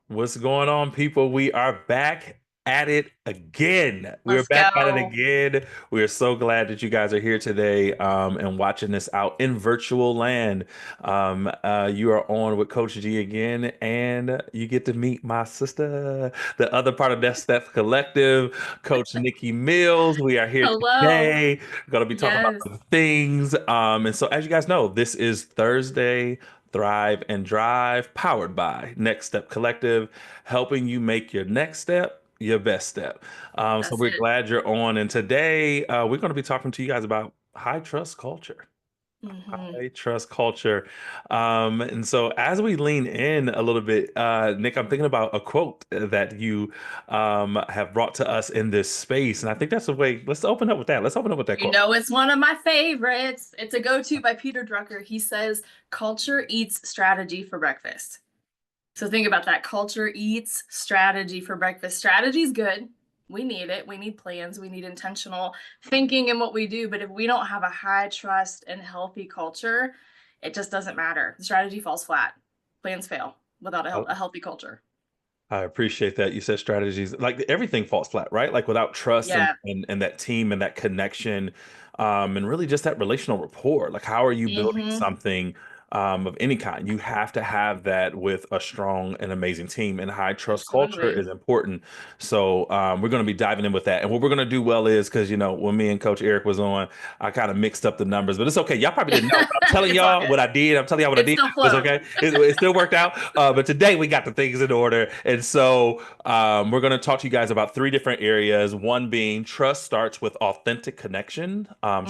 What's going on, people? We are back at it again. We're Let's back at it go. again. We are so glad that you guys are here today and watching this out in virtual land. You are on with Coach G again, and you get to meet my sister, the other part of that Steph Collective, Coach Nikki Mills. We are here Hello. today. We're going to be talking about Yes. some things. And so, as you guys know, this is Thursday. Thrive and Drive, powered by Next Step Collective, helping you make your next step your best step. So That's we're it. glad you're on. And today we're going to be talking to you guys about high trust culture. Hmm. High trust culture. And so as we lean in a little bit, Nick, I'm thinking about a quote that you have brought to us in this space. And I think that's the way, let's open up with that. Let's open up with that You quote. know, it's one of my favorites. It's a go-to by Peter Drucker. He says, culture eats strategy for breakfast. So think about that. Culture eats strategy for breakfast. Strategy is good. We need it. We need plans. We need intentional thinking in what we do. But if we don't have a high trust and healthy culture, it just doesn't matter. The strategy falls flat. Plans fail without a healthy culture. I appreciate that. You said strategies, like everything falls flat, right? Like without trust and Yeah. and that team and that connection, and really just that relational rapport. Like how are you building Hmm. something of any kind? You have to have that with a strong and amazing team, and high trust culture Absolutely. is important. So we're going to be diving in with that. And what we're going to do well is because when me and Coach Eric was on, I kind of mixed up the numbers, but it's okay. Y'all probably didn't know. But I'm telling It's all y'all what good. I did. I'm telling y'all what I It did. still It's flowed. okay. It still worked out. But today we got the things in order. And so we're going to talk to you guys about three different areas. One being trust starts with authentic connection. Hmm.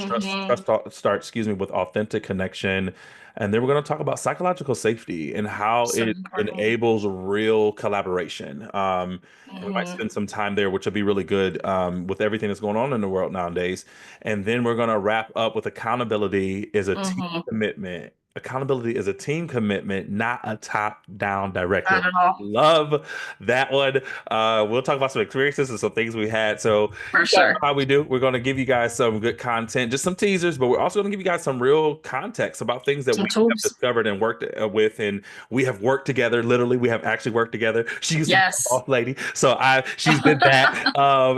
Starts, excuse me, with authentic connection. And then we're going to talk about psychological safety and how So it important. enables real collaboration. And we might Hmm. spend some time there, which will be really good with everything that's going on in the world nowadays. And then we're going to wrap up with accountability is a team Hmm. commitment. Accountability is a team commitment, not a top-down directive. Not at all. Love that one. We'll talk about some experiences and some things we had. So For you guys know sure. how we do. We're going to give you guys some good content, just some teasers, but we're also going to give you guys some real context about things that Some we have tools. discovered and worked with, and we have worked together. Literally, we have actually worked together. She used to be a Yes. boss lady, so she's did that.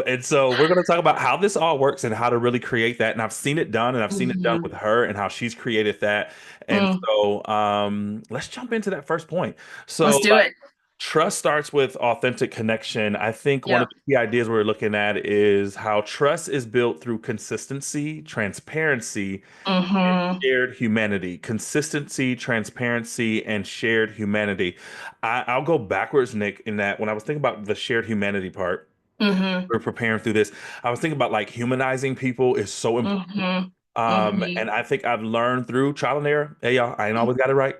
And so we're going to talk about how this all works and how to really create that. And I've seen it done, and I've seen it done with Hmm. her and how she's created that. And Mm. so let's jump into that first point. So, Let's do it. trust starts with authentic connection. I think one of Yep. the key ideas we're looking at is how trust is built through consistency, transparency, and Hmm. shared humanity. Consistency, transparency, and shared humanity. I'll go backwards, Nick, in that when I was thinking about the shared humanity part, Hmm. we're preparing through this. I was thinking about like humanizing people is so important. Hmm. And Hmm. I think I've learned through trial and error. Hey, y'all, I ain't always got it right.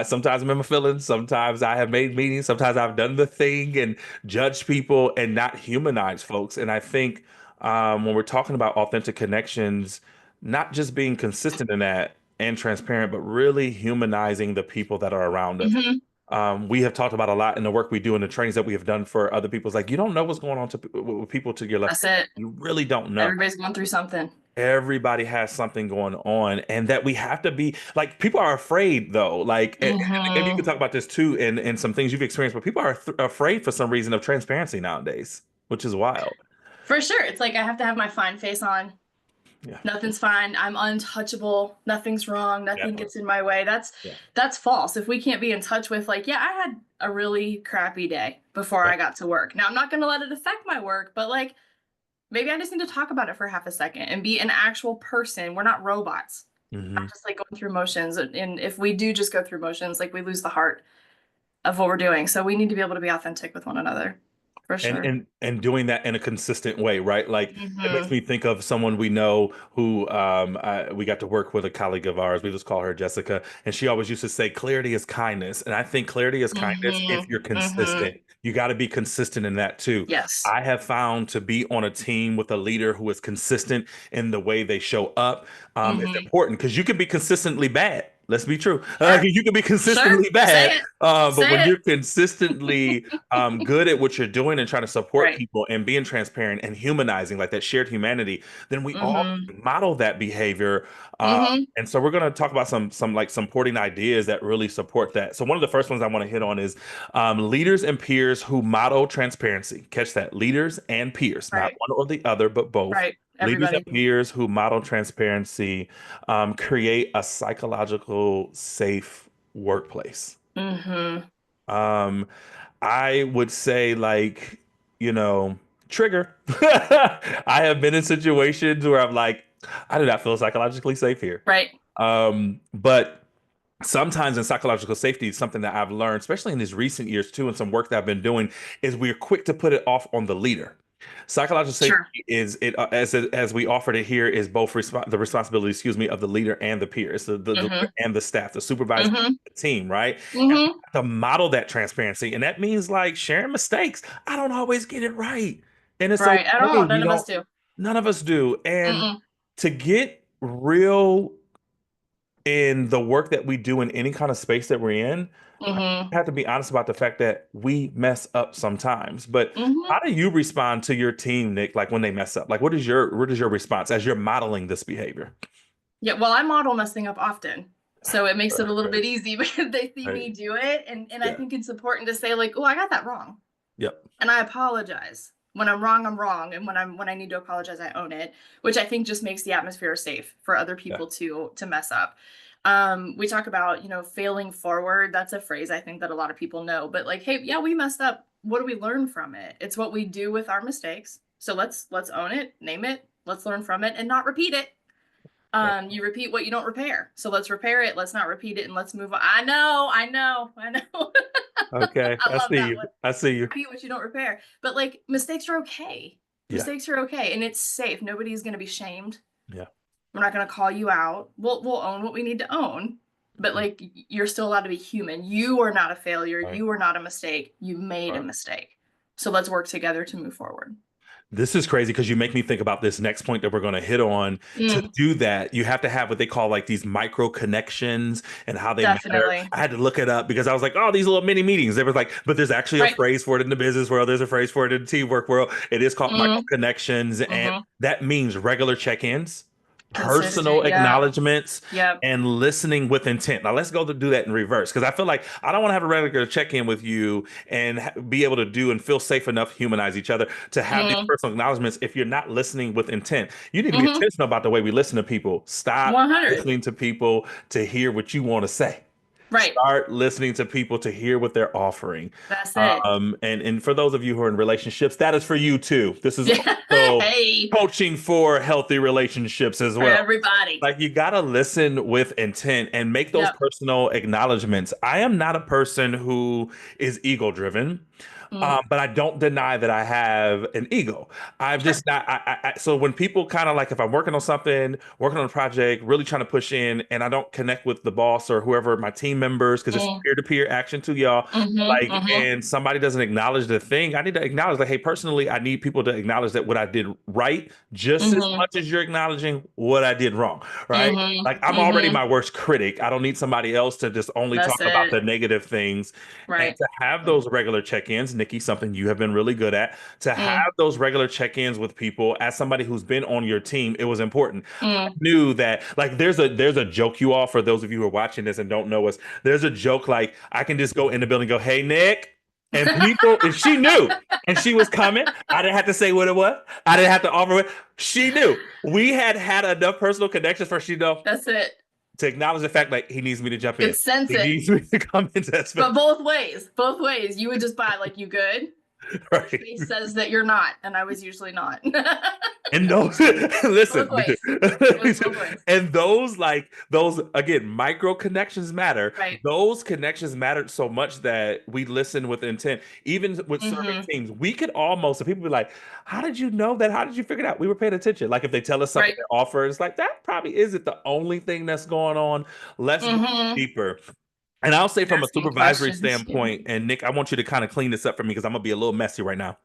Sometimes I'm in my feelings. Sometimes I have made meetings. Sometimes I've done the thing and judged people and not humanized folks. And I think when we're talking about authentic connections, not just being consistent in that and transparent, but really humanizing the people that are around us. Hmm. We have talked about a lot in the work we do and the trainings that we have done for other people. It's like you don't know what's going on with people to your left. That's it. You really don't know. Everybody's going through something. Everybody has something going on, and that we have to be like people are afraid though. Like, and maybe you could Hmm. talk about this too, and some things you've experienced, but people are afraid for some reason of transparency nowadays, which is wild. For sure. It's like I have to have my fine face on. Yeah, Nothing's fine. I'm untouchable. Nothing's wrong. yeah, Nothing gets in my way. yeah, That's false. If we can't be in touch with like, yeah, I had a really crappy day before yeah. I got to work. Now I'm not going to let it affect my work, but like maybe I just need to talk about it for half a second and be an actual person. We're not robots. Hmm. Not just like going through motions. And if we do just go through motions, like we lose the heart of what we're doing. So we need to be able to be authentic with one another. For and sure. and doing that in a consistent way, right? Like it makes Hmm. me think of someone we know who we got to work with a colleague of ours. We just call her Jessica, and she always used to say, "Clarity is kindness." And I think clarity is kindness Hmm. if you're Hmm. consistent. You got to be consistent in that too. Yes. I have found to be on a team with a leader who is consistent in the way they show up is Hmm. important because you can be consistently bad. Let's be true. Sure. You can be Sure. consistently bad, Say it. but when Say it. you're consistently good at what you're doing and trying to support Right. people and being transparent and humanizing, like that shared humanity, then we all Mm-hmm. model that behavior. Mm-hmm. And so we're going to talk about some like supporting ideas that really support that. So one of the first ones I want to hit on is leaders and peers who model transparency. Catch that, leaders and peers, not Right. one or the other, but both. Right. Leaders and Everybody. peers who model transparency create a psychological safe workplace. Mm-hmm. Um, I would say like, you know, trigger. I have been in situations where I'm like, I do not feel psychologically safe here. Right. But sometimes in psychological safety, something that I've learned, especially in these recent years too, and some work that I've been doing, is we're quick to put it off on the leader. Psychological safety Sure. is it as we offered it here is both the responsibility, excuse me, of the leader and the peer. It's the leader Mm-hmm. and the staff, the supervisor, Mm-hmm. the team, right? And we Mm-hmm. have to model that transparency, and that means like sharing mistakes. I don't always get it right, and it's Right. At okay. all. We None of us don't. do. None of us do, and Mm-mm. to get real in the work that we do in any kind of space that we're in, I Mm-hmm. have to be honest about the fact that we mess up sometimes. But Mm-hmm. how do you respond to your team, Nick, like when they mess up? Like what is your response as you're modeling this behavior? Yeah, well, I model messing up often. So it makes it a little Right. bit easy because they see Right. me do it. And I Yeah. think it's important to say, like, oh, I got that wrong. Yep. And I apologize. When I'm wrong, I'm wrong. And when I need to apologize, I own it, which I think just makes the atmosphere safe for other Yeah. people to mess up. We talk about, failing forward. That's a phrase I think that a lot of people know. But like, hey, yeah, we messed up. What do we learn from it? It's what we do with our mistakes. So let's own it, name it, let's learn from it and not repeat it. Yeah. You repeat what you don't repair. So let's repair it. Let's not repeat it and let's move on. I know. Okay. I I love see that you. one. I see you. Repeat what you don't repair. But like mistakes are okay. Yeah. Mistakes are okay and it's safe. Nobody's gonna be shamed. Yeah. We're not gonna call you out. We'll own what we need to own. But Mhm. like you're still allowed to be human. You are not a failure. Right. You are not a mistake. You made a Right. mistake. So let's work together to move forward. This is crazy because you make me think about this next point that we're going to hit on. To Mm, do that, you have to have what they call like these micro connections and how they matter. definitely. I had to look it up because I was like, oh, these little mini meetings. There was like, but there's actually a Right. phrase for it in the business world. There's a phrase for it in the teamwork world. It is called micro Mm, connections, and mm-hmm. that means regular check-ins, personal Consistent. Yep. acknowledgments, Yep. and listening with intent. Now let's go to do that in reverse because I feel like I don't want to have a regular check-in with you and be able to do and feel safe enough to humanize each other to have these Mm, personal acknowledgments if you're not listening with intent. You need to be mm-hmm. intentional about the way we listen to people. Stop 100. listening to people to hear what you want to say. Right. Start listening to people to hear what they're offering. That's it. And for those of you who are in relationships, that is for you too. This is Yeah. also Hey, coaching for healthy relationships as for well. everybody. Like you gotta listen with intent and make those Yep. personal acknowledgments. I am not a person who is ego driven. Mm, But I don't deny that I have an ego. I'm sure. just not. So when people kind of like, if I'm working on something, working on a project, really trying to push in, and I don't connect with the boss or whoever my team members, because it's Mm, peer-to-peer action to y'all, mm-hmm. like, Mm-hmm. and somebody doesn't acknowledge the thing, I need to acknowledge like, hey, personally, I need people to acknowledge that what I did right, just as Mm-hmm. much as you're acknowledging what I did wrong, right? Mm-hmm. Like I'm already Mm-hmm. my worst critic. I don't need somebody else to just only That's talk about it. the negative things and Right. to have those regular check-ins, Nikki, something you have been really good at, to have Mm, those regular check-ins with people as somebody who's been on your team, it was important. I mm. knew that like there's a joke you all for those of you who are watching this and don't know us. There's a joke like I can just go in the building and go, "Hey Nick." And people, if she knew and she was coming, I didn't have to say what it was. I didn't have to offer it. She knew. We had enough personal connections for she to know That's it. to acknowledge the fact like he needs me to jump in. Could sense He it. needs me to come into that space. But both ways. Both ways. You would just buy like you good. Your Right. face says that you're not, and I was usually not. And those, listen, Both ways. It was both ways. and those like those again, micro connections matter. Right. Those connections mattered so much that we listen with intent. Even with serving Mm-hmm. teams, we could almost, and people be like, "How did you know that? How did you figure it out?" We were paying attention. Like if they tell us something, Right. they offer, it's like that probably isn't the only thing that's going on. Let's go Mm-hmm. deeper. And I'll say from a Asking supervisory questions. Yeah. standpoint, and Nick, I want you to kind of clean this up for me because I'm gonna be a little messy right now.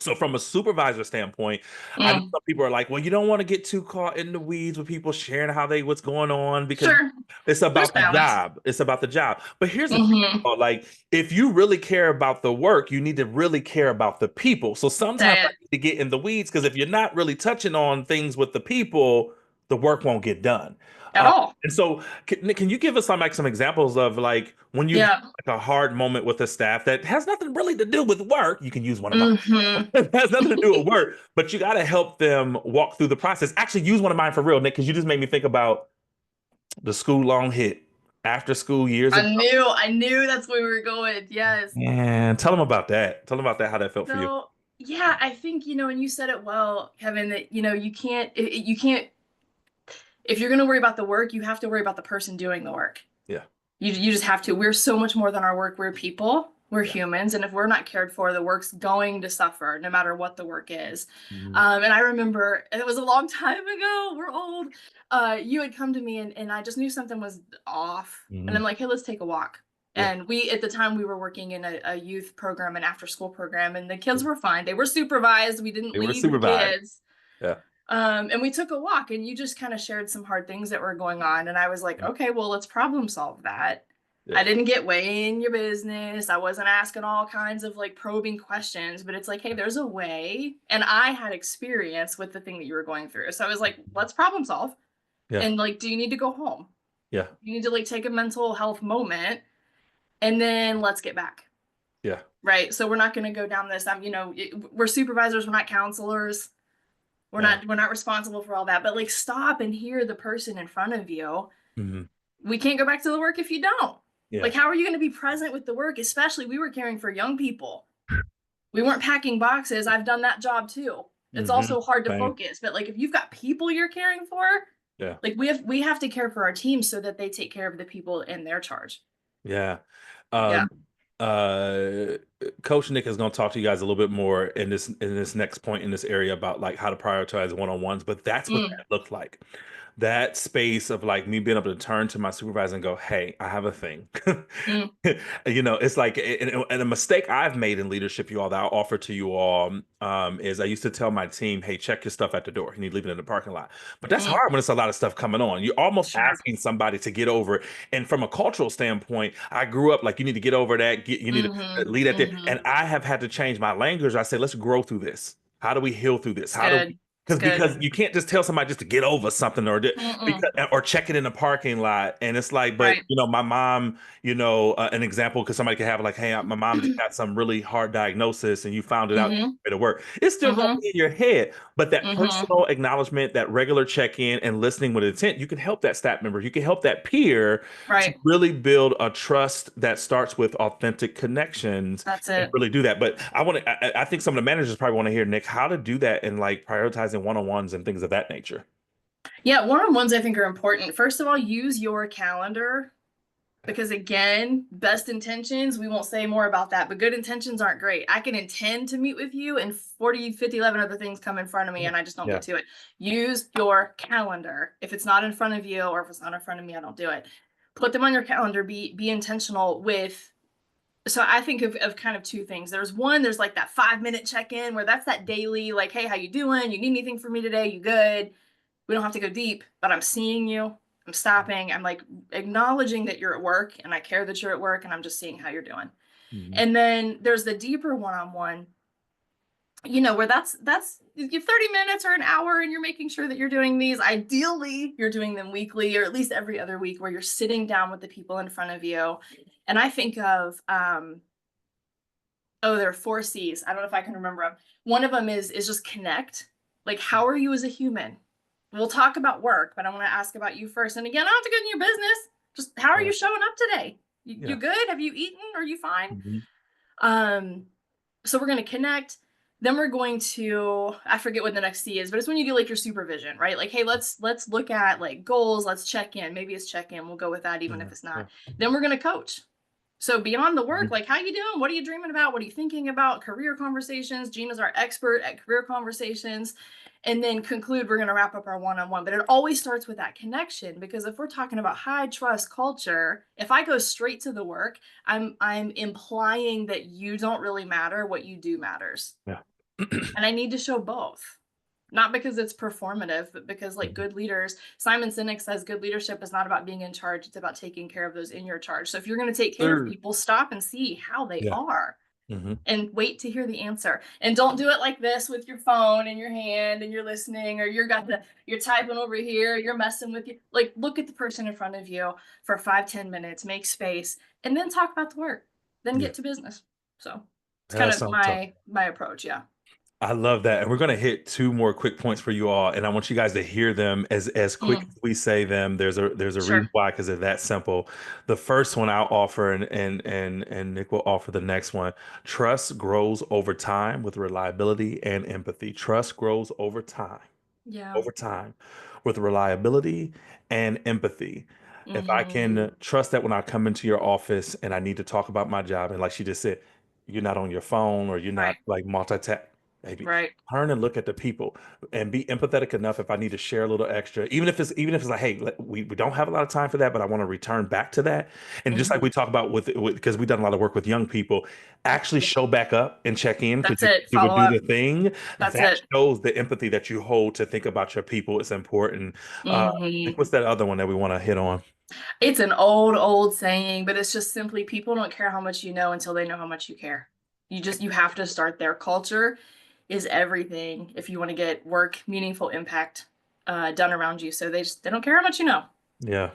So from a supervisor standpoint, I know Mm, some people are like, well, you don't want to get too caught in the weeds with people sharing how they what's going on because sure. it's There's about the balance. job. It's about the job. But here's the thing, Mm-hmm. like if you really care about the work, you need to really care about the people. So sometimes Say I it need to get in the weeds because if you're not really touching on things with the people, the work won't get done. at all. And so can you give us some examples of like when you've had Yeah. like a hard moment with a staff that has nothing really to do with work? You can use one of mine. Mm-hmm. It has nothing to do with work, but you got to help them walk through the process. Actually, use one of mine for real, Nick, because you just made me think about the school long hit after school years ago. I knew that's where we were going. Yes. And tell them about that. Tell them about that, how that felt for you. So yeah, I think, and you said it well, Kevin, that you can't, if you're gonna worry about the work, you have to worry about the person doing the work. Yeah. You just have to. We're so much more than our work. We're people. We're Yeah. humans, and if we're not cared for, the work's going to suffer, no matter what the work is. Mhm. And I remember it was a long time ago. We're old. You had come to me, and I just knew something was off, and I'm Mhm. like, "Hey, let's take a walk." Yeah. And we, at the time, we were working in a youth program, an after-school program, and the kids Yeah. were fine. They were supervised. We didn't They were lead the supervised. kids. Yeah. And we took a walk, and you just kind of shared some hard things that were going on. And I was like, Yeah. okay, well, let's problem solve that. I Yeah. didn't get way in your business. I wasn't asking all kinds of like probing questions, but it's like, hey, there's a way. And I had experience with the thing that you were going through. So I was like, let's problem solve. Yeah. And like, do you need to go home? Yeah. You need to like take a mental health moment and then let's get back. Yeah. Right. So we're not going to go down this. We're supervisors, we're not counselors. Yeah. We're not responsible for all that, but like stop and hear the person in front of you. Hmm. We can't go back to the work if you don't. Yeah. Like, how are you going to be present with the work? Especially, we were caring for young people. We weren't packing boxes. I've done that job too. It's Hmm. also hard to Same. focus, but like if you've got people you're caring for, Yeah. like we have to care for our team so that they take care of the people in their charge. Yeah. Yeah. Um, uh, Coach Nick is going to talk to you guys a little bit more in this next point in this area about like how to prioritize one-on-ones, but that's what Mm, that looked like. That space of like me being able to turn to my supervisor and go, "Hey, I have a thing." mm, It's like and a mistake I've made in leadership, you all that I'll offer to you all is I used to tell my team, "Hey, check your stuff at the door. You need to leave it in the parking lot." But that's mm. hard when it's a lot of stuff coming on. You're almost Sure. asking somebody to get over it. And from a cultural standpoint, I grew up like you need to get over that. You need to Mm-hmm. lead at there. Mm-hmm. And I have had to change my language. I say, let's grow through this. How do we heal through this? It's How do good. we It's good. because you can't just tell somebody just to get over something Mm-mm. because or check it in the parking lot and it's like but Right. my mom an example because somebody could have like hey my mom just got some really hard diagnosis and you found it out Mm-hmm. at work it's still going to Mm-hmm. be in your head but that Mm-hmm. personal acknowledgement that regular check-in and listening with intent you can help that staff member you can help that peer to Right. really build a trust that starts with authentic connections That's and it. really do that. But I think some of the managers probably want to hear, Nick, how to do that and like prioritizing one-on-ones and things of that nature. Yeah, one-on-ones I think are important. First of all, use your calendar because again, best intentions, we won't say more about that, but good intentions aren't great. I can intend to meet with you and 40, 50, 11 other things come in front of me Yeah. and I just don't Yeah. get to it. Use your calendar. If it's not in front of you or if it's not in front of me, I don't do it. Put them on your calendar. Be intentional with. So I think of kind of two things. There's like that 5 minute check-in where that's that daily, like, hey, how you doing? You need anything from me today? You good? We don't have to go deep, but I'm seeing you. I'm stopping. I'm like acknowledging that you're at work and I care that you're at work and I'm just seeing how you're doing. Mhm. And then there's the deeper one-on-one, where that's you 30 minutes or an hour and you're making sure that you're doing these. Ideally, you're doing them weekly or at least every other week where you're sitting down with the people in front of you. And I think of there are 4 C's. I don't know if I can remember them. One of them is just connect. Like, how are you as a human? We'll talk about work, but I want to ask about you first. And again, I don't have to get in your business. Just how are Yeah. you showing up today? You Yeah. good? Have you eaten? Are you fine? Mhm. Um, so we're gonna connect. Then we're going to, I forget what the next C is, but it's when you do like your supervision, right? Like, hey, let's look at like goals, let's check in. Maybe it's check in. We'll go with that even Yeah. if it's Yeah. not. Then we're gonna coach. So beyond the work, Mhm. like how you doing? What are you dreaming about? What are you thinking about? Career conversations. Gina's our expert at career conversations. And then conclude, we're going to wrap up our one-on-one. But it always starts with that connection because if we're talking about high trust culture, if I go straight to the work, I'm implying that you don't really matter. What you do matters. Yeah. And I need to show both. Not because it's performative, but because like good leaders, Simon Sinek says good leadership is not about being in charge, it's about taking care of those in your charge. So if you're going to take care of Sure. people, stop and see how they Yeah. are Hmm. and wait to hear the answer. And don't do it like this with your phone in your hand and you're listening, or you're typing over here, you're messing with you. Like look at the person in front of you for 5-10 minutes, make space, and then talk about the work. Then Yeah. get to business. So it's kind That's of something. my approach. Yeah. I love that. And we're going to hit two more quick points for you all. And I want you guys to hear them as quick Mm, as we say them. There's a reason sure. why, because they're that simple. The first one I'll offer and Nick will offer the next one. Trust grows over time with reliability and empathy. Trust grows Yeah. over time with reliability and empathy. If I Hmm. can trust that when I come into your office and I need to talk about my job, and like she just said, you're not on your phone or you're not Right. like multitask, maybe Right. turn and look at the people and be empathetic enough if I need to share a little extra, even if it's like, hey, we don't have a lot of time for that, but I want to return back to that. And just like Hmm. we talk about with because we've done a lot of work with young people, actually Yeah. show back up and check in because That's it. you would Follow do the up. thing That's that it. shows the empathy that you hold to think about your people is important. Uh, like Hmm. what's that other one that we want to hit on? It's an old saying, but it's just simply people don't care how much you know until they know how much you care. You have to start there. Culture is everything if you want to get work, meaningful impact done around you. So they don't care how much you know. Yeah.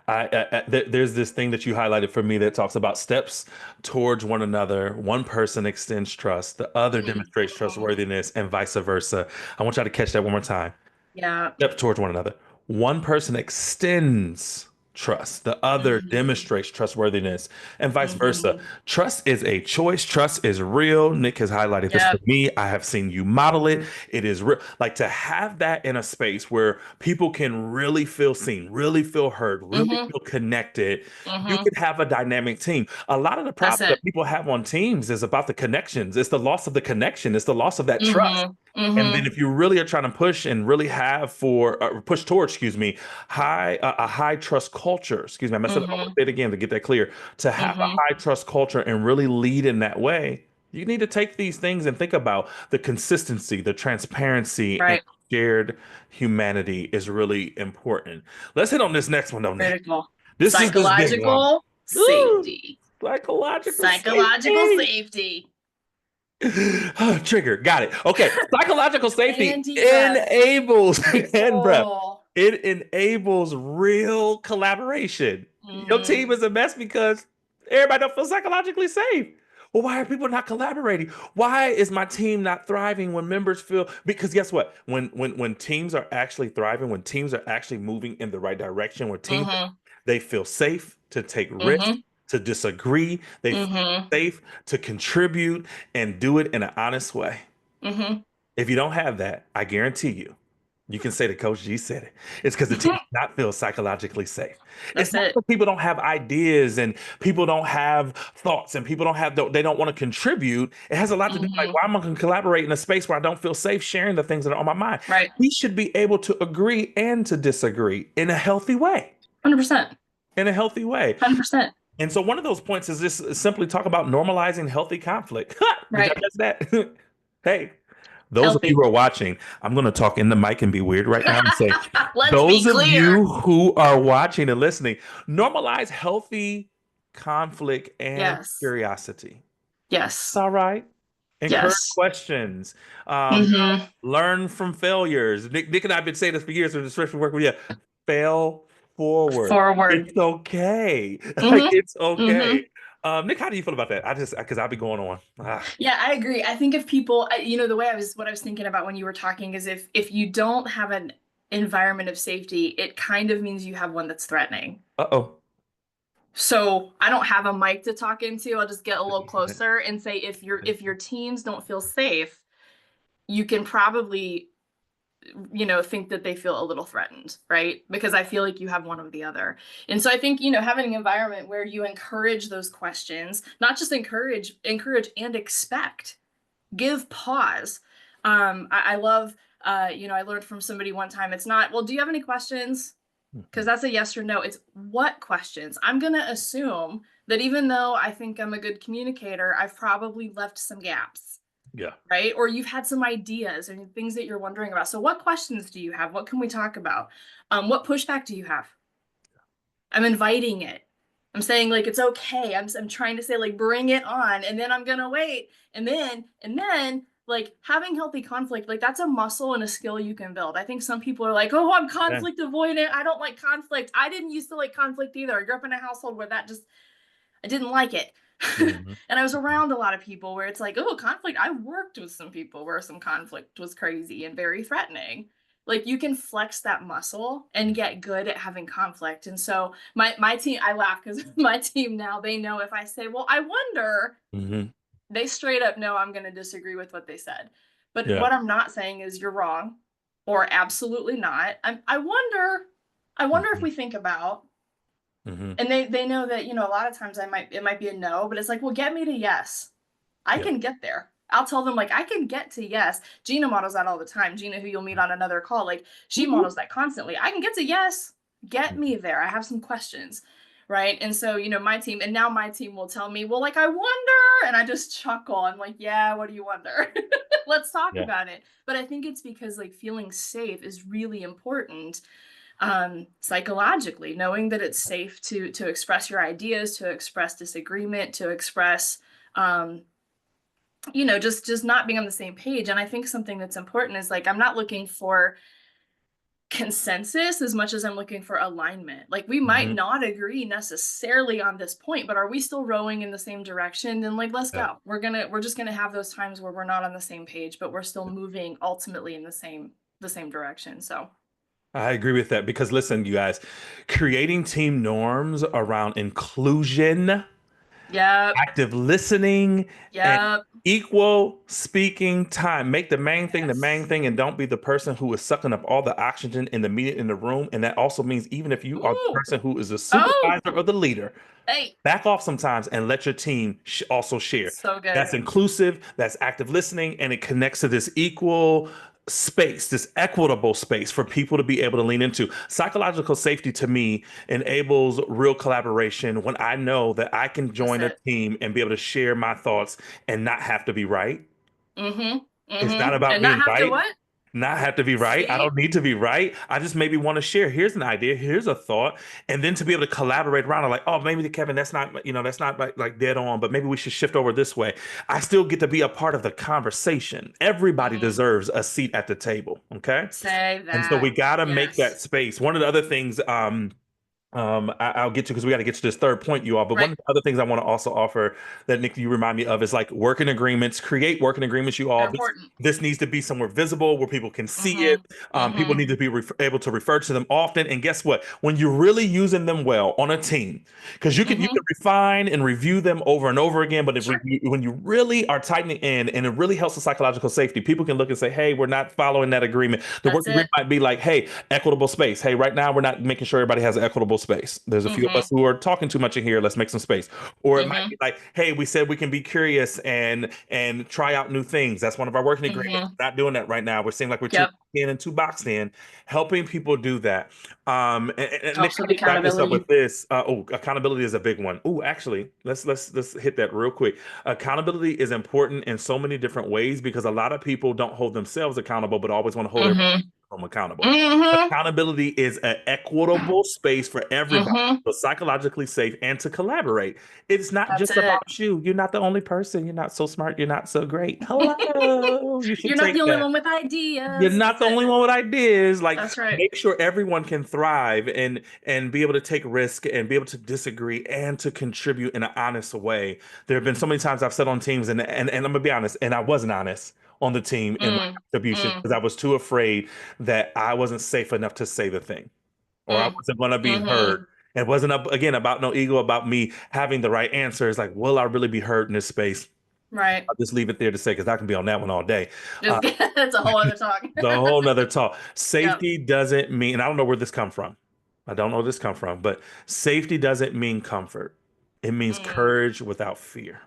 There's this thing that you highlighted for me that talks about steps towards one another. One person extends trust, the other demonstrates Mhm. trustworthiness, and vice versa. I want y'all to catch that one more time. Yeah. Steps towards one another. One person extends trust, the other Hmm. demonstrates trustworthiness, and vice versa. Hmm. Trust is a choice. Trust is real. Nick has highlighted this for Yep. me. I have seen you model it. It is real. Like to have that in a space where people can really feel seen, really feel heard, really Hmm. feel connected. You Hmm. can have a dynamic team. A lot of the That's problems it. that people have on teams is about the connections. It's the loss of the connection. It's the loss of that trust. Hmm. And then Hmm. if you really are trying to push and really have for push towards, excuse me, a high trust culture. Excuse me, I messed it up. I'm gonna Hmm. say it again to get that clear. To have a Hmm. high trust culture and really lead in that way, you need to take these things and think about the consistency, the transparency, and Right. shared humanity is really important. Let's hit on this next one though, Nick. Critical. This is this big one. Psychological Ooh, safety. psychological Psychological safety. safety. Trigger, got it. Okay, psychological And safety deep breath. enables and breath. Oh. It enables real collaboration. Your team Hmm. is a mess because everybody don't feel psychologically safe. Well, why are people not collaborating? Why is my team not thriving when members feel? Because guess what? When teams are actually thriving, when teams are actually moving in the right direction, when teams Hmm. they feel safe to take risks, Hmm. to disagree. They feel Hmm. safe to contribute and do it in an honest way. Hmm. If you don't have that, I guarantee you can say that Coach G said it. It's because the team does not feel psychologically safe. It's That's not it. that people don't have ideas and people don't have thoughts and people they don't want to contribute. It has a lot to do with like Hmm. why am I going to collaborate in a space where I don't feel safe sharing the things that are on my mind. Right. We should be able to agree and to disagree in a healthy way. 100%. In a healthy way. 100%. And so one of those points is just simply talk about normalizing healthy conflict. Did y'all Right. catch that? Hey, those of you Healthy. who are watching, I'm going to talk in the mic and be weird right now and say, Let's be those of clear. you who are watching and listening, normalize healthy conflict and Yes. curiosity. Yes. All right. Encourage Yes. questions. Hmm. Learn from failures. Nick and I have been saying this for years, especially working with you. Fail forward. Forward. It's okay. Like Hmm. it's Hmm. okay. Nick, how do you feel about that? I just because I'll be going on. Yeah, I agree. I think if people, the way what I was thinking about when you were talking is if you don't have an environment of safety, it kind of means you have one that's threatening. Uh-oh. So I don't have a mic to talk into. I'll just get a little closer and say if your teams don't feel safe, you can probably think that they feel a little threatened, right? Because I feel like you have one or the other. And so I think, having an environment where you encourage those questions, not just encourage and expect, give pause. I love, I learned from somebody one time, it's not, well, do you have any questions? Because Mhm. that's a yes or no. It's what questions. I'm going to assume that even though I think I'm a good communicator, I've probably left some gaps. Yeah. right? Or you've had some ideas and things that you're wondering about. So what questions do you have? What can we talk about? What pushback do you have? I'm inviting it. I'm saying like it's okay. I'm trying to say like bring it on, and then I'm gonna wait, and then like having healthy conflict, like that's a muscle and a skill you can build. I think some people are like, oh, I'm Yeah. conflict avoidant. I don't like conflict. I didn't used to like conflict either. I grew up in a household where that just I didn't like it. Mhm. And I was around a lot of people where it's like, oh, conflict. I worked with some people where some conflict was crazy and very threatening. Like you can flex that muscle and get good at having conflict. And so my team, I laugh because my team now they know if I say, well, I wonder, Mhm. they straight up know I'm going to disagree with what they said. But Yeah. what I'm not saying is you're wrong or absolutely not. I wonder if Mhm. we think about, Mhm. and they know that, a lot of times it might be a no, but it's like, well, get me to yes. I Yeah. can get there. I'll tell them like I can get to yes. Gina models that all the time. Gina, who you'll meet on another call, like she Woo-woo. models that constantly. I can get to yes. Get me Mhm. there. I have some questions. Right. And so, my team, and now my team will tell me, well, like, I wonder. And I just chuckle. I'm like, yeah, what do you wonder? Let's talk Yeah. about it. But I think it's because like feeling safe is really important, psychologically, knowing that it's safe to express your ideas, to express disagreement, to express, um, just not being on the same page. And I think something that's important is like I'm not looking for consensus as much as I'm looking for alignment. Like we might Mhm. not agree necessarily on this point, but are we still rowing in the same direction? Then like let's Yeah. go. We're just gonna have those times where we're not on the same page, but we're still moving ultimately in the same direction. So I agree with that because listen, you guys, creating team norms around inclusion, yep, active listening, and yep, equal speaking time. Make the main yes. thing, and don't be the person who is sucking up all the oxygen in the meeting in the room. And that also means even if you are the Ooh, person who is the oh, supervisor or the leader, hey, back off sometimes and let your team also share. so That's good. inclusive, that's active listening, and it connects to this equal space, this equitable space for people to be able to lean into. Psychological safety to me enables real collaboration when I know that I can That's join a it. team and be able to share my thoughts and not have to be right. Mm-hmm. It's not Mm-hmm. about And not being have to right, what? not have to be right. I See? don't need to be right. I just maybe want to share. Here's an idea. Here's a thought. And then to be able to collaborate around it, like, oh, maybe Kevin, that's not like dead on, but maybe we should shift over this way. I still get to be a part of the conversation. Everybody Mm-hmm. deserves a seat at the table. Okay. Say And so we that. got to make Yes. that space. One of the other things, I'll get to because we got to get to this third point, you all. But one Right. of the other things I want to also offer that Nick, you remind me of is like working agreements. Create working agreements, you They're all. important. This needs to be somewhere visible where people can see it. Mm-hmm. People Mm-hmm. need to be able to refer to them often. And guess what? When you're really using them well on a team, because you can Mm-hmm. refine and review them over and over again. But Sure. when you really are tightening in, and it really helps with psychological safety, people can look and say, "Hey, we're not following that agreement." The That's working agreement it. might be like, "Hey, equitable space. Hey, right now we're not making sure everybody has an equitable space. There's a few of Mm-hmm. us who are talking too much in here. Let's make some space." Or it might Mm-hmm. be like, "Hey, we said we can be curious and try out new things. That's one of our working agreements. Mm-hmm. We're not doing that right now. We're seeing like we're too Yep. in and too boxed in." Helping people do that. And Nick, Helps let with me wrap this up with accountability. this. Accountability is a big one. Oh, actually, let's hit that real quick. Accountability is important in so many different ways because a lot of people don't hold themselves accountable, but always want to hold everybody Mm-hmm. accountable. Mm-hmm. Accountability is an equitable space for everybody Mm-hmm. to feel psychologically safe and to collaborate. It's not That's just it. about you. You're not the only person. You're not so smart. You're not so great. Hello. You should You're not the take only that. one with You're ideas. not That's the it. only one with ideas. Like, That's right. make sure everyone can thrive and be able to take risk and be able to disagree and to contribute in an honest way. There have been so many times I've said on teams, and I'm gonna be honest, and I wasn't honest on the team in my Mm. contribution Mm. because I was too afraid that I wasn't safe enough to say the thing or I Mm. wasn't gonna be heard. Mm-hmm. It wasn't up again about no ego, about me having the right answer. It's like, will I really be heard in this space? Right. I'll just leave it there to say because I can be on that one all day. Uh, That's a whole other talk. the whole nother talk. Yep. Safety doesn't mean, and I don't know where this come from. I don't know where this come from, but safety doesn't mean comfort. It means Mm. courage without fear.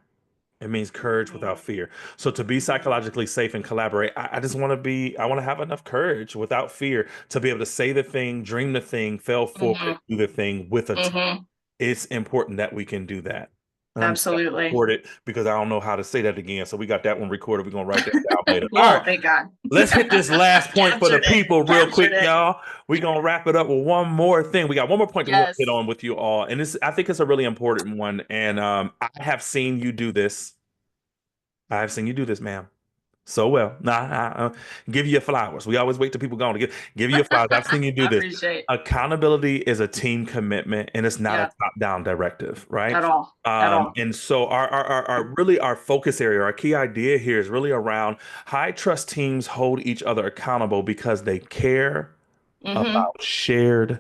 It means courage without Mm. fear. So to be psychologically safe and collaborate, I just want to I want to have enough courage without fear to be able to say the thing, dream the thing, fail forward, and Mm-hmm. do the thing with a team. Mm-hmm. It's important that we can do that. And I'm just gonna Absolutely. record it because I don't know how to say that again. So we got that one recorded. We're gonna write that down later. All Well, right. thank God. Let's hit this last point for the Captured it. people real Captured quick, it. y'all. We're gonna wrap it up with one more thing. We got one more point that we want to hit Yes. on with you all. And this I think it's a really important one. And I have seen you do this. I have seen you do this, ma'am. So well. Nah, give you your flowers. We always wait till people go on to give you your flowers. I've seen you do I this. appreciate. Accountability is a team commitment and it's not a Yeah. top-down directive, right? At all. At all. And so our really our focus area, our key idea here is really around high trust teams hold each other accountable because they care Mm-hmm. about shared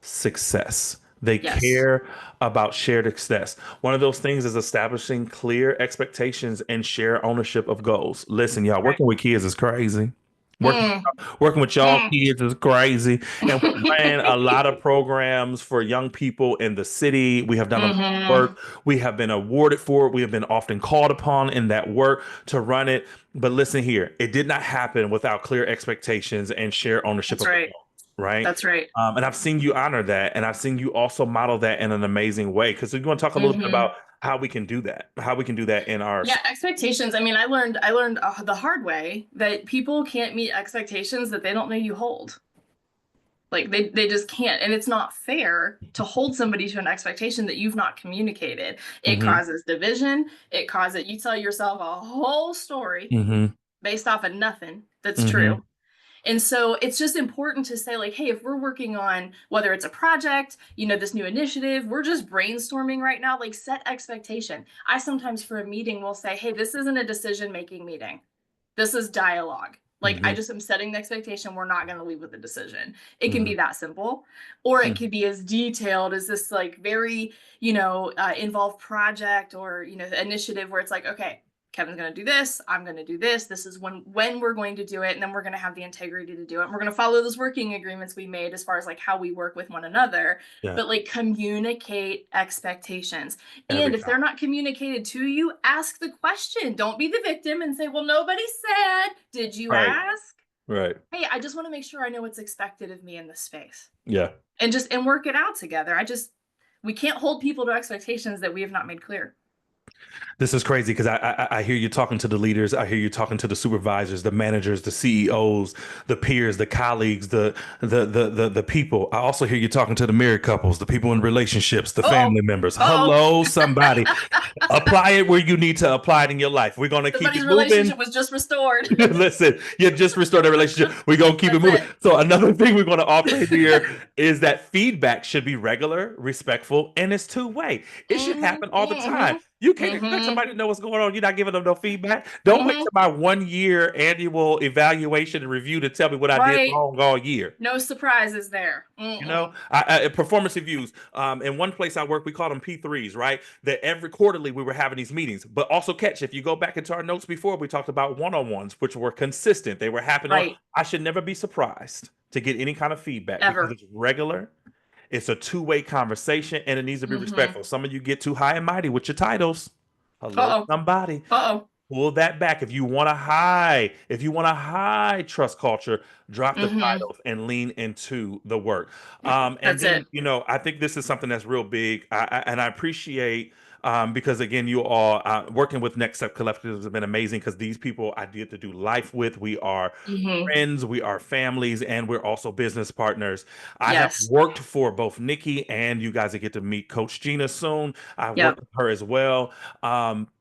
success. They Yes. care about shared success. One of those things is establishing clear expectations and share ownership of goals. Listen, y'all, Right. working with kids is crazy. Working Mm. working with y'all Mm. kids is crazy. And we ran a lot of programs for young people in the city. We have done a lot of Mm-hmm. work. We have been awarded for it. We have been often called upon in that work to run it. But listen here, it did not happen without clear expectations and share ownership That's of the right. goal, right? That's right. And I've seen you honor that, and I've seen you also model that in an amazing way. Because you want to talk a little bit Mm-hmm. about how we can do that, how we can do that in our. Yeah, expectations. I mean, I learned the hard way that people can't meet expectations that they don't know you hold. Like they just can't. And it's not fair to hold somebody to an expectation that you've not communicated. It Hmm. causes division. It causes you tell yourself a whole story Hmm. based off of nothing that's Hmm. true. And so it's just important to say, like, hey, if we're working on whether it's a project, this new initiative, we're just brainstorming right now, like set expectation. I sometimes for a meeting will say, hey, this isn't a decision-making meeting. This is dialogue. Like I Hmm. just am setting the expectation we're not going to leave with a decision. It can Hmm. be that simple, or it Hmm. could be as detailed as this like very involved project or initiative where it's like, okay, Kevin's going to do this, I'm going to do this, this is when we're going to do it, and then we're going to have the integrity to do it, and we're going to follow those working agreements we made as far as like how we work with one another. Yeah, But like communicate expectations, every and if they're time. not communicated to you, ask the question. Don't be the victim and say, well, nobody said, did you Right, ask? right. Hey, I just want to make sure I know what's expected of me in this space, Yeah. and work it out together. We can't hold people to expectations that we have not made clear. This is crazy because I hear you talking to the leaders, I hear you talking to the supervisors, the managers, the CEOs, the peers, the colleagues, the people. I also hear you talking to the married couples, the people in relationships, the Uh-oh. family members. Uh-oh. Hello, somebody. Apply it where you need to apply it in your life. We're gonna keep it Somebody's moving. relationship was just restored. Listen, you just restored a relationship. We're gonna keep it That's moving. it. So another thing we're gonna offer here is that feedback should be regular, respectful, and it's two-way. It should Mm-hmm. happen all the time. Mm-hmm. You can't expect Mm-hmm. somebody to know what's going on. You're not giving them no feedback. Don't wait Mm-hmm. till my 1 year annual evaluation and review to tell me what I did Right. wrong all year. No surprises there. You know, Mm-mm. performance reviews. In one place I work, we call them P3s, right? That every quarterly we were having these meetings. But also catch, if you go back into our notes before, we talked about one-on-ones, which were consistent. They were happening. Right. I should never be surprised to get any kind of feedback because Ever. it's regular. It's a two-way conversation and it needs to be Mm-hmm. respectful. Some of you get too high and mighty with your titles. Hello, Uh-oh. somebody. Uh-oh. Pull that back. If you want a high trust culture, drop the Mm-hmm. titles and lean into the work. And That's then, it. I think this is something that's real big. And I appreciate because again, you all working with Next Step Collectives has been amazing because these people I get to do life with. We are Mm-hmm. friends, we are families, and we're also business partners. I have Yes. worked for both Nikki and you guys that get to meet Coach Gina soon. I've worked Yep. with her as well.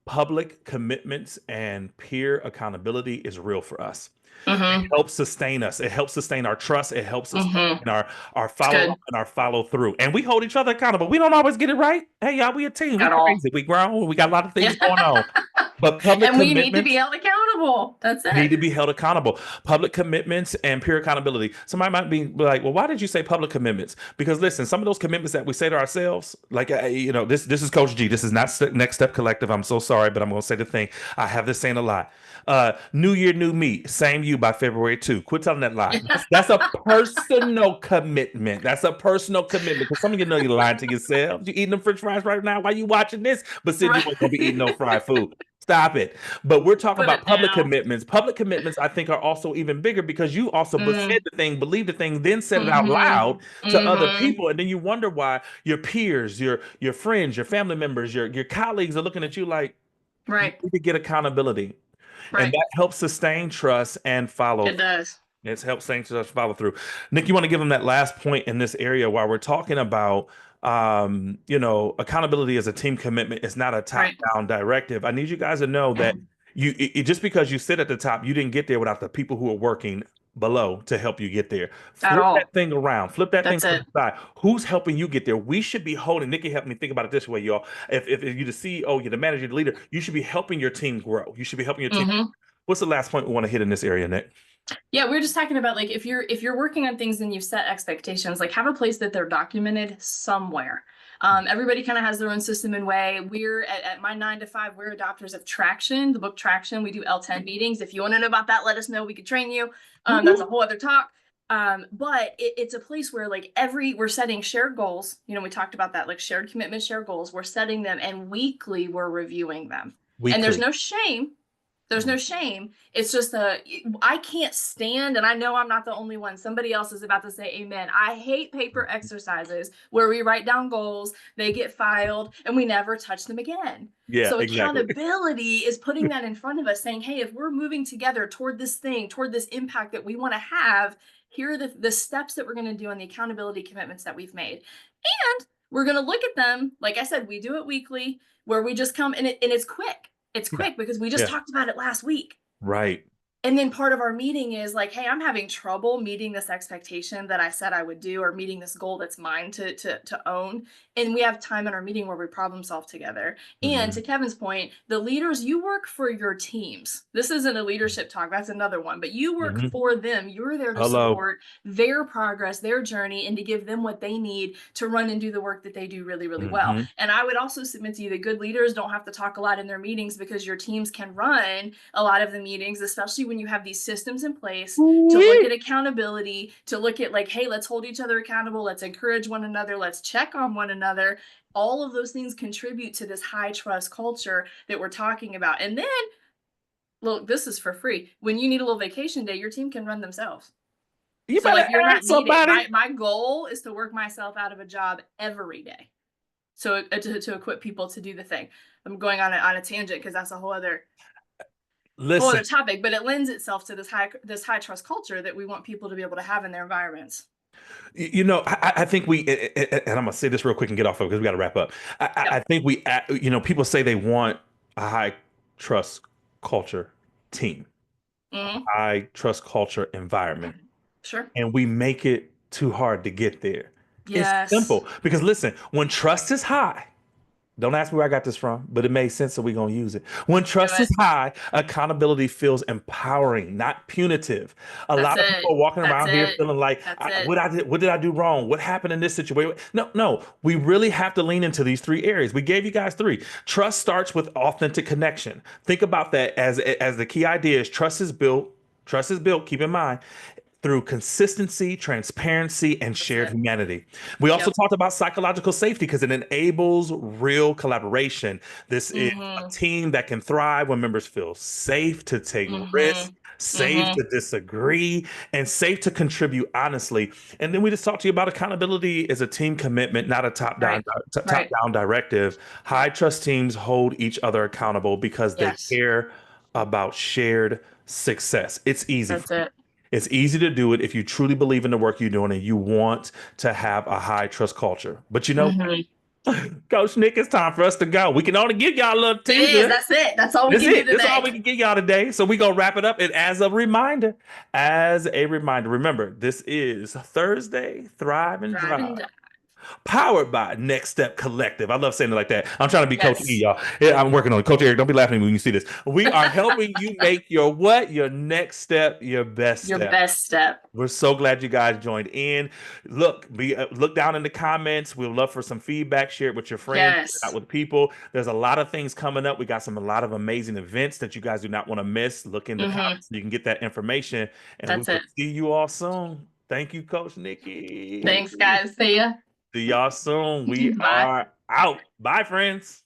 Public commitments and peer accountability is real for us. It Mm-hmm. helps sustain us. It helps sustain our trust. It helps sustain Mm-hmm. our It's follow up good. and our follow through. And we hold each other accountable. We don't always get it right. Hey, y'all, we a team. We At all. crazy. We grown. We got a lot of Yeah. things going on. But public And we need to be commitments held accountable. That's need it. to be held accountable. Public commitments and peer accountability. Somebody might be like, "Well, why did you say public commitments?" Because listen, some of those commitments that we say to ourselves, like this is Coach G. This is not Next Step Collective. I'm so sorry, but I'm going to say the thing. I have this saying a lot. New year, new me. Same you by February 2. Quit telling that lie. That's a personal commitment. That's a personal commitment. Because some of you know you're lying to yourself. You eating them French fries right now while you watching this, but said you Right. weren't gonna be eating no fried food. Stop it. But we're talking Put about it public now. public commitments, I think are also even bigger because you also said Mm, the thing, believed the thing, then said it out mm-hmm, loud to other mm-hmm. people. And then you wonder why your peers, your friends, your family members, your colleagues are looking at you like you Right, need to get accountability. And right. that helps sustain trust and follow. It does. It's helped Saints to follow through. Nick, you want to give them that last point in this area while we're talking about, accountability as a team commitment. It's not a Right. top-down directive. I need you guys to know that just because you sit at the top, you didn't get there without the people who are working below to help you get there. At Flip that all. thing around. Flip that thing That's to it. the side. Who's helping you get there? We should be holding. Nikki helped me think about it this way, y'all. If you're the CEO, you're the manager, the leader, you should be helping your team grow. You should be helping your team. Mm-hmm. What's the last point we want to hit in this area, Nick? Yeah, we are just talking about like if you're working on things and you've set expectations, like have a place that they're documented somewhere. Everybody kind of has their own system and way. We're at my 9 to 5, we're adopters of Traction, the book Traction. We do L10 meetings. If you want to know about that, let us know. We could train you. That's a whole other talk. But it's a place where like we're setting shared goals. You know, we talked about that, like shared commitment, shared goals. We're setting them and weekly we're reviewing them. And there's Weekly. no shame. There's no shame. It's just I can't stand, and I know I'm not the only one. Somebody else is about to say amen. I hate paper exercises where we write down goals, they get filed, and we never touch them again. Yeah, So exactly. accountability is putting that in front of us, saying, hey, if we're moving together toward this thing, toward this impact that we want to have, here are the steps that we're going to do on the accountability commitments that we've made. And we're going to look at them. Like I said, we do it weekly where we just come and it's quick. It's Yeah. quick because we just Yeah. talked about it last week. Right. And then part of our meeting is like, hey, I'm having trouble meeting this expectation that I said I would do, or meeting this goal that's mine to own. And we have time in our meeting where we problem solve together. And to Mhm. Kevin's point, the leaders, you work for your teams. This isn't a leadership talk, that's another one, but you work Mhm. for them. You're there to Hello. support their progress, their journey, and to give them what they need to run and do the work that they do really, really well. Mhm. And I would also submit to you that good leaders don't have to talk a lot in their meetings because your teams can run a lot of the meetings, especially when you have these systems in place to look Ooh-wee. at accountability, to look at like, hey, let's hold each other accountable, let's encourage one another, let's check on one another. All of those things contribute to this high trust culture that we're talking about. And then, look, this is for free. When you need a little vacation day, your team can run themselves. You So better like you're not ask needed. somebody. My goal is to work myself out of a job every day. So to equip people to do the thing. I'm going on a tangent because that's a whole Listen, other topic, but it lends itself to this high trust culture that we want people to be able to have in their environments. I think and I'm gonna say this real quick and get off of it because we got to wrap up. I Yep. think people say they want a high trust culture team, Mm-hmm. high trust culture environment, Sure. and we make it too hard to get there. It's Yes. simple because listen, when trust is high, don't ask me where I got this from, but it made sense, so we're going to use it. When Do trust is it. high, accountability feels empowering, not punitive. A That's lot of it. people are walking That's around here it. feeling like, That's it. what did I do wrong? What happened in this situation? No, no, we really have to lean into these three areas. We gave you guys three. Trust starts with authentic connection. Think about that as the key idea is trust is built. Trust is built, keep in mind, through consistency, transparency, and That's shared it. humanity. We also Yep. talked about psychological safety because it enables real collaboration. This is a Mm-hmm. team that can thrive when members feel safe to take risks, Mm-hmm. safe Mm-hmm. to disagree, and safe to contribute honestly. And then we just talked to you about accountability is a team commitment, not a Right. top Right. down directive. High trust teams hold each other accountable because they Yes. care about shared success. It's easy. That's it. It's easy to do it if you truly believe in the work you're doing and you want to have a high trust culture. But Mm-hmm. Coach Nick, it's time for us to go. We can only give y'all a little It is. teaser. That's it. That's all we That's can do it. That's all today. we can give y'all today. So we gonna wrap it up. And remember, this is Thursday, Thrive and Drive and Drive. die. Powered by Next Step Collective. I love saying it like that. I'm trying to be Coach E, Yes. y'all. Yeah, I'm working on it. Coach Eric, don't be laughing at me when you see this. We are helping you make your what? Your next step, your best Your step. best step. We're so glad you guys joined in. Look down in the comments. We'd love for some feedback. Share it with your friends, share it out Yes. with people. There's a lot of things coming up. We got a lot of amazing events that you guys do not want to miss. Look in the Mm-hmm. comments so you can get that information. And we That's will it. see you all soon. Thank you, Coach Nikki. Thanks, guys. See ya. See y'all soon. We Bye. are out. Bye, friends.